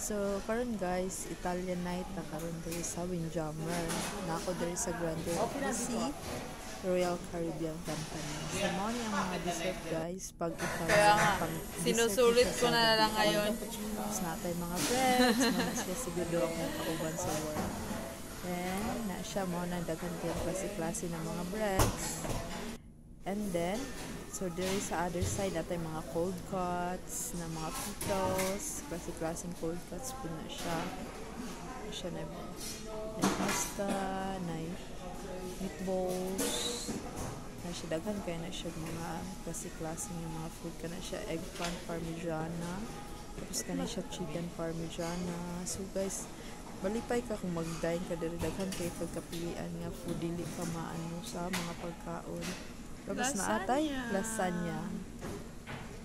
So karon guys, Italian night na karon diri sa Windjammer. Nako diri sa Grande Sea Royal Caribbean Company. So mao ni ang mga dessert guys pag Kaya nga, sinusulit ko na lang ngayon. Tapos natay mga friends, mga sila siguro ang kauban sa work. Then, na siya mo na daghan kayong klase-klase ng mga breads. And then, so there sa other side natay mga cold cuts na mga pitos, klase-klaseng cold cuts po na siya. Siya na pasta, na meatballs, na siya daghan kaya na siya mga klase-klaseng yung mga food ka na siya eggplant parmigiana, tapos ka na siya chicken parmigiana. So guys, malipay ka kung mag-dine ka diri, daghan kay pagkapilian nga food, dili ka maano sa mga pagkaon. Tapos na atay lasagna.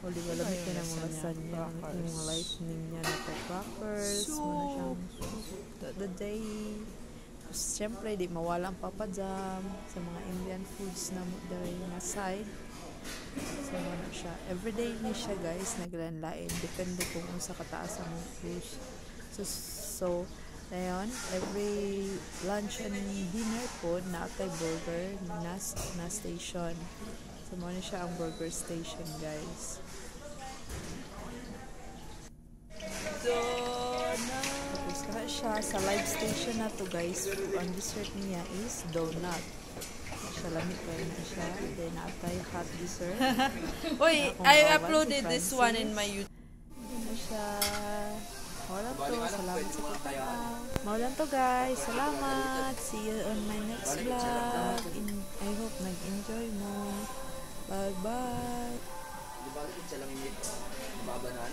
O di ba lamig ka ng lasagna, yung mga lightning niya na crackers, muna siyang the day. Tapos syempre di mawala ang papadam sa mga Indian foods na dahil na side. So muna siya. Everyday ni siya guys, naglanlain. Depende kung sa kataas ang foods. So ngayon, every lunch and dinner po, naatay burger na station. So, muna siya ang burger station, guys. Tapos ka siya sa live station na to, guys. Ang dessert niya is donut. Siya lamig kayo na siya. Then, naatay hot dessert. Uy, I uploaded this one in my YouTube. Ano siya? Maulan to. Salamat sa pagkakita. Maulan to guys. Salamat. See you on my next vlog. I hope nag-enjoy mo. Bye-bye. Di ba, ito lang yung baba na